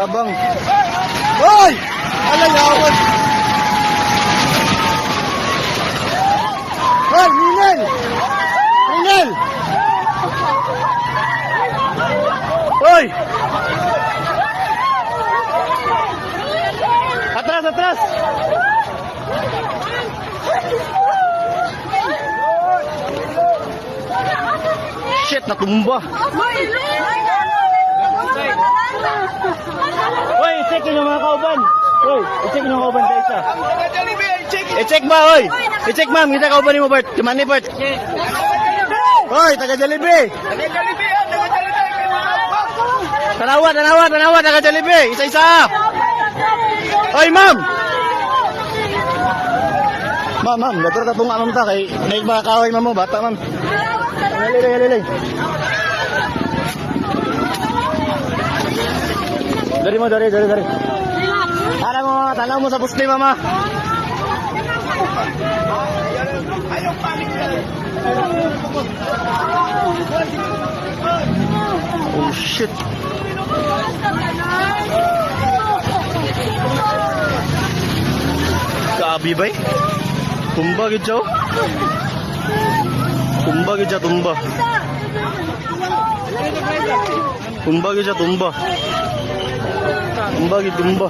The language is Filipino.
Abang. Hoy! Alay, awan. Hoy, Ninel! Ninel! Hoy! Atras, atras! Shit, natumba. Hoy, i-check yung mga kauban. Hoy, i-check yung mga kauban tayo isa. I-check ba, hoy? I-check ma'am, kita kauban mo, Bert. Kumani, Bert. Hoy, taga Jollibee. Tanawa, taga Jollibee. Isa-isa. Hoy, ma'am. Ma'am, dator ka tunga ma'am ta kay naig mga kahoy ma'am mo, bata ma'am. Halilay. Dari. Tanaw mo sa pusti, mama. Oh, shit. Kabi bay? Tumba gid siya. Tumba gid siya, tumba. Tumba gid siya, tumba. Tumba gid, tumba.